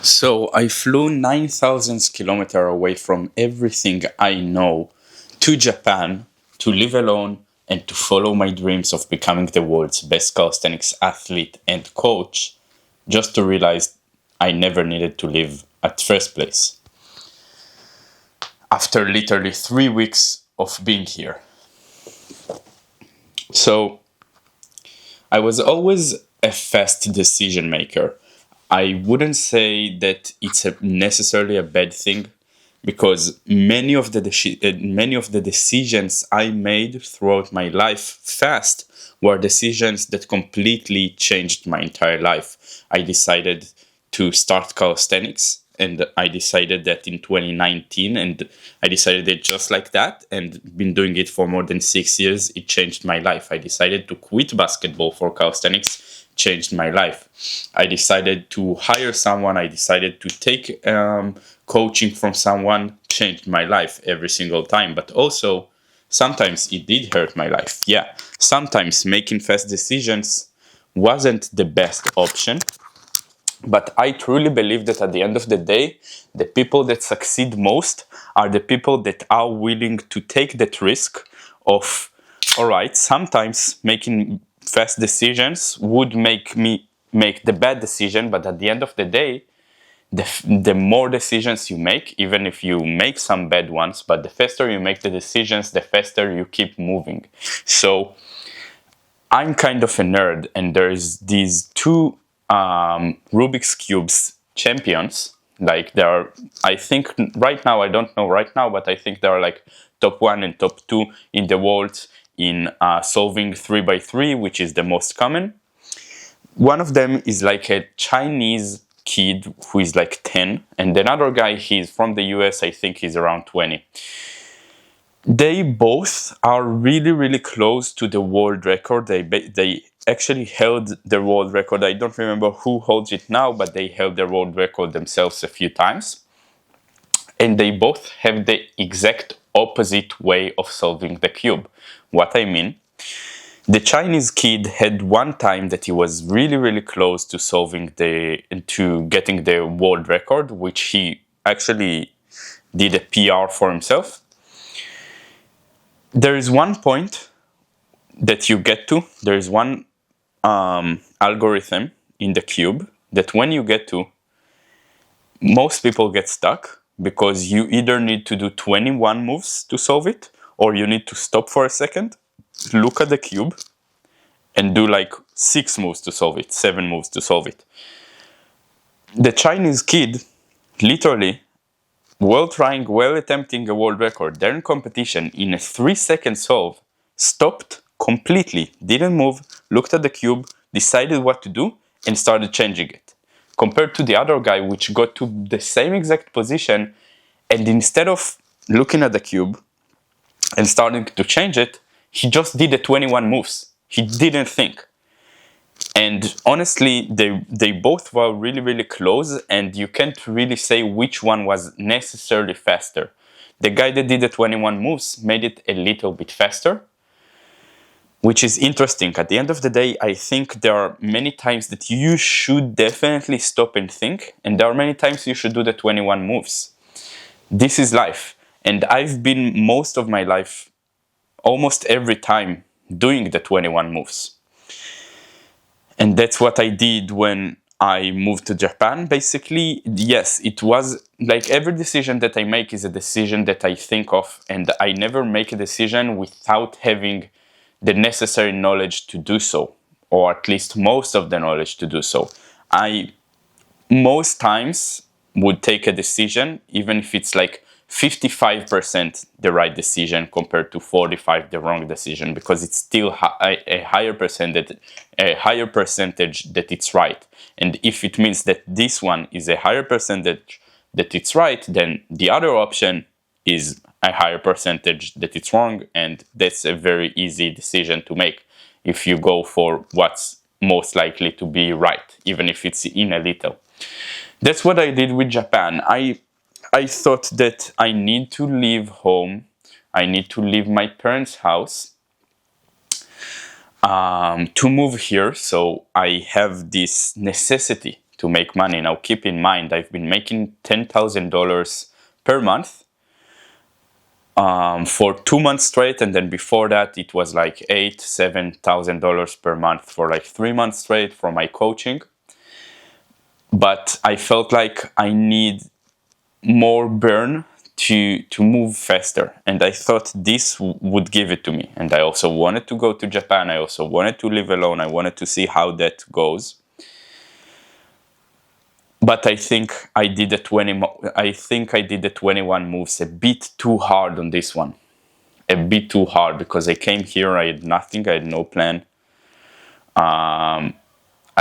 So I flew 9,000 kilometers away from everything I know to Japan to live alone and to follow my dreams of becoming the world's best calisthenics athlete and coach, just to realize I never needed to live at first place. After literally 3 weeks of being here. So I was always a fast decision maker. I wouldn't say that it's necessarily a bad thing because many of the decisions I made throughout my life fast were decisions that completely changed my entire life. I decided to start calisthenics and I decided that in 2019 and I decided it just like that and been doing it for more than 6 years. It changed my life. I decided to quit basketball for calisthenics, changed my life. I decided to hire someone. I decided to take coaching from someone, changed my life every single time. But also, sometimes it did hurt my life. Yeah, sometimes making fast decisions wasn't the best option. But I truly believe that at the end of the day, the people that succeed most are the people that are willing to take that risk of, all right, sometimes making fast decisions would make me make the bad decision, but at the end of the day, the more decisions you make, even if you make some bad ones, but the faster you make the decisions, the faster you keep moving. So I'm kind of a nerd, and there's these two Rubik's Cubes champions. Like there are, I think right now, I don't know right now, but I think there are like top one and top two in the world in solving 3x3, which is the most common. One of them is like a Chinese kid who is like 10, and another guy, he's from the US, I think he's around 20. They both are really, really close to the world record. They actually held the world record. I don't remember who holds it now, but they held the world record themselves a few times. And they both have the exact opposite way of solving the cube. What I mean, the Chinese kid had one time that he was really, really close to to getting the world record, which he actually did a PR for himself. There is one point that you get to, there is one algorithm in the cube that when you get to, most people get stuck because you either need to do 21 moves to solve it, or you need to stop for a second, look at the cube, and do like 6 moves to solve it, 7 moves to solve it. The Chinese kid, literally, while attempting a world record, they're in competition, in a 3-second solve, stopped completely, didn't move, looked at the cube, decided what to do, and started changing it. Compared to the other guy, which got to the same exact position, and instead of looking at the cube and starting to change it, he just did the 21 moves. He didn't think. And honestly, they both were really, really close, and you can't really say which one was necessarily faster. The guy that did the 21 moves made it a little bit faster, which is interesting. At the end of the day, I think there are many times that you should definitely stop and think, and there are many times you should do the 21 moves. This is life. And I've been most of my life, almost every time, doing the 21 moves. And that's what I did when I moved to Japan. Basically, yes, it was like every decision that I make is a decision that I think of, and I never make a decision without having the necessary knowledge to do so, or at least most of the knowledge to do so. I most times would take a decision, even if it's like 55% the right decision compared to 45% the wrong decision, because it's still a higher percentage that it's right. And if it means that this one is a higher percentage that it's right, then the other option is a higher percentage that it's wrong, and that's a very easy decision to make if you go for what's most likely to be right, even if it's in a little. That's what I did with Japan. I thought that I need to leave home. I need to leave my parents' house to move here. So I have this necessity to make money. Now, keep in mind, I've been making $10,000 per month for 2 months straight, and then before that, it was like $7,000 per month for like 3 months straight for my coaching. But I felt like I need more burn to move faster, and I thought this would give it to me. And I also wanted to go to Japan. I also wanted to live alone. I wanted to see how that goes. But I think I did the 21 moves a bit too hard on this one. A bit too hard, because I came here, I had nothing, I had no plan.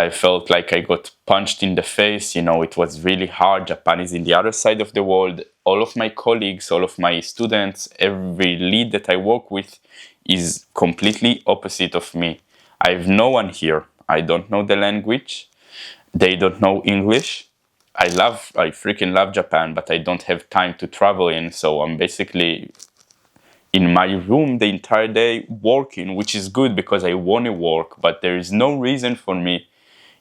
I felt like I got punched in the face. It was really hard. Japan is in the other side of the world. All of my colleagues, all of my students, every lead that I work with is completely opposite of me. I have no one here. I don't know the language. They don't know English. I freaking love Japan, but I don't have time to travel in. So I'm basically in my room the entire day working, which is good because I want to work, but there is no reason for me.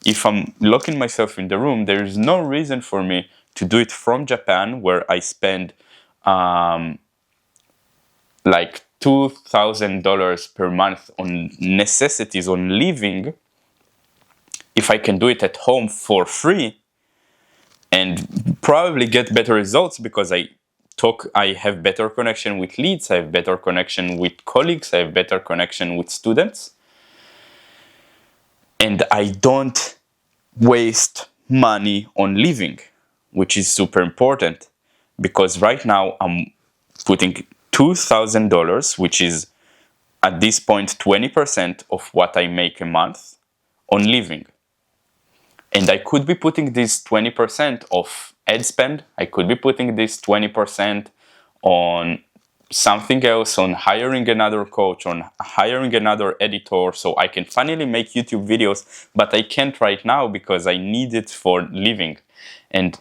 If I'm locking myself in the room, there is no reason for me to do it from Japan, where I spend like $2,000 per month on necessities, on living, if I can do it at home for free and probably get better results, because I have better connection with leads, I have better connection with colleagues, I have better connection with students. And I don't waste money on living, which is super important, because right now I'm putting $2,000, which is at this point 20% of what I make a month, on living. And I could be putting this 20% of ad spend, I could be putting this 20% on something else, on hiring another coach, on hiring another editor, so I can finally make YouTube videos, but I can't right now because I need it for living. And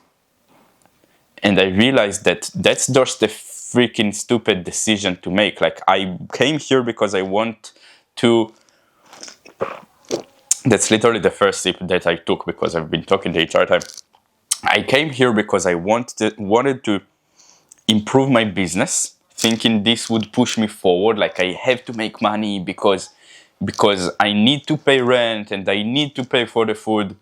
I realized that that's just a freaking stupid decision to make. Like, I came here because I want to... That's literally the first sip that I took, because I've been talking the entire time. I came here because I wanted to improve my business, thinking this would push me forward. Like, I have to make money because I need to pay rent and I need to pay for the food.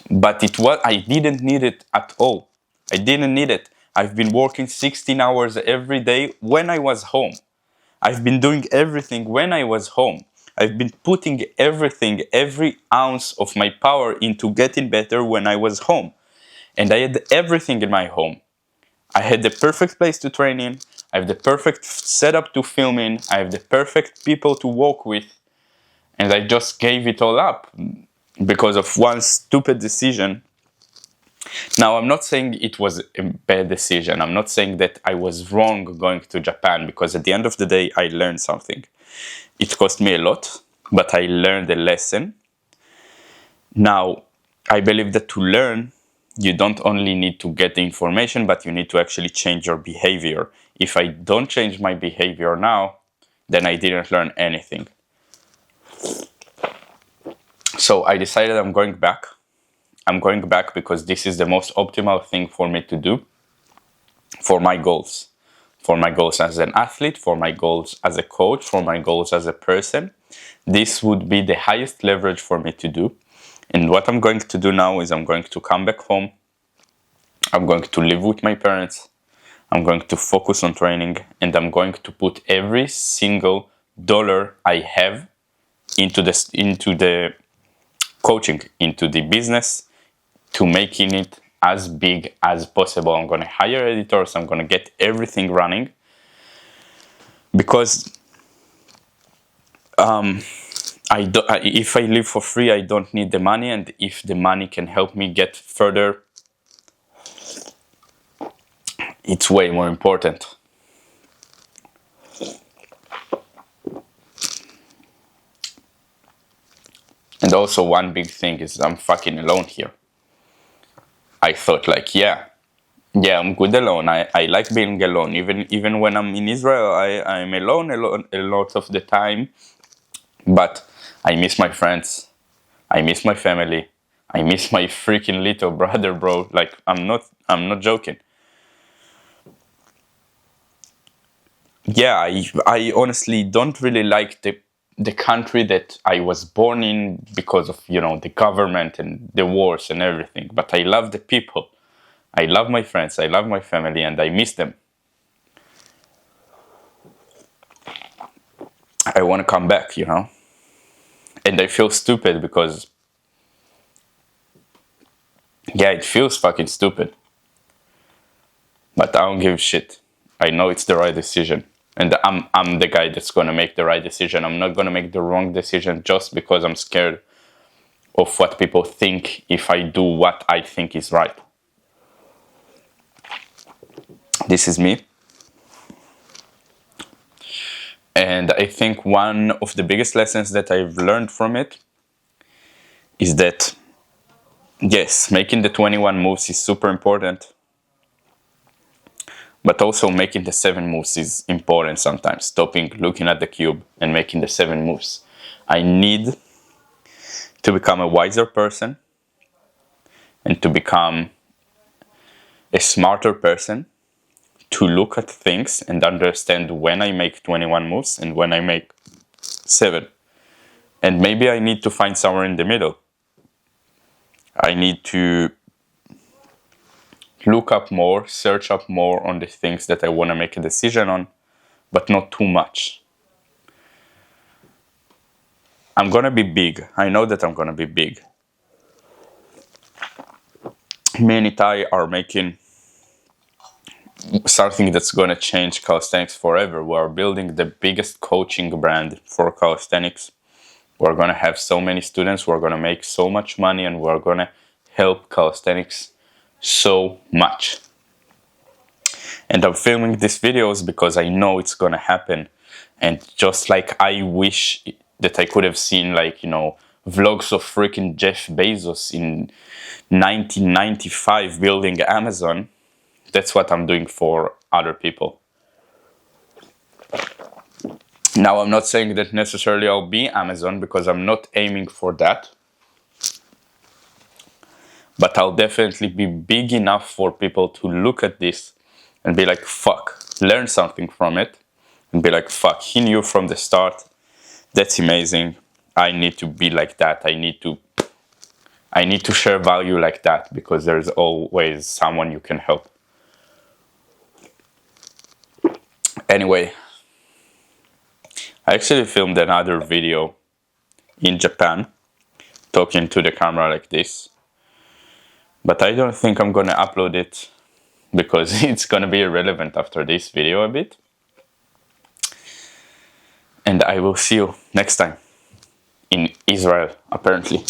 But I didn't need it at all. I didn't need it. I've been working 16 hours every day when I was home. I've been doing everything when I was home. I've been putting everything, every ounce of my power into getting better when I was home. And I had everything in my home. I had the perfect place to train in. I have the perfect setup to film in. I have the perfect people to work with. And I just gave it all up because of one stupid decision. Now, I'm not saying it was a bad decision. I'm not saying that I was wrong going to Japan, because at the end of the day, I learned something. It cost me a lot, but I learned a lesson. Now, I believe that to learn, you don't only need to get the information, but you need to actually change your behavior. If I don't change my behavior now, then I didn't learn anything. So I decided I'm going back. I'm going back because this is the most optimal thing for me to do for my goals. For my goals as an athlete, for my goals as a coach, for my goals as a person. This would be the highest leverage for me to do. And what I'm going to do now is I'm going to come back home. I'm going to live with my parents. I'm going to focus on training, and I'm going to put every single dollar I have into the coaching, into the business, to making it as big as possible. I'm going to hire editors. I'm going to get everything running, because if I live for free, I don't need the money, and if the money can help me get further, it's way more important. And also, one big thing is I'm fucking alone here. I thought, like, yeah, I'm good alone. I like being alone. Even when I'm in Israel, I'm alone a lot of the time. But I miss my friends. I miss my family. I miss my freaking little brother, bro. Like, I'm not joking. Yeah, I honestly don't really like the country that I was born in because of, the government and the wars and everything. But I love the people. I love my friends. I love my family, and I miss them. I want to come back, And I feel stupid because, yeah, it feels fucking stupid. But I don't give a shit. I know it's the right decision. And I'm the guy that's gonna make the right decision. I'm not gonna make the wrong decision just because I'm scared of what people think if I do what I think is right. This is me. And I think one of the biggest lessons that I've learned from it is that, yes, making the 21 moves is super important. But also making the 7 moves is important sometimes. Stopping, looking at the cube, and making the 7 moves. I need to become a wiser person and to become a smarter person to look at things and understand when I make 21 moves and when I make 7. And maybe I need to find somewhere in the middle. I need to look up more, search up more on the things that I want to make a decision on, but not too much. I'm gonna be big. I know that I'm gonna be big. Me and Itai are making something that's gonna change calisthenics forever. We are building the biggest coaching brand for calisthenics. We're gonna have so many students, we're gonna make so much money, and we're gonna help calisthenics so much. And I'm filming these videos because I know it's gonna happen. And just like I wish that I could have seen, vlogs of freaking Jeff Bezos in 1995 building Amazon, that's what I'm doing for other people. Now, I'm not saying that necessarily I'll be Amazon because I'm not aiming for that. But I'll definitely be big enough for people to look at this and be like, fuck, learn something from it. And be like, fuck, he knew from the start. That's amazing. I need to be like that. I need to share value like that because there's always someone you can help. Anyway, I actually filmed another video in Japan talking to the camera like this. But I don't think I'm gonna upload it because it's gonna be irrelevant after this video a bit. And I will see you next time in Israel, apparently.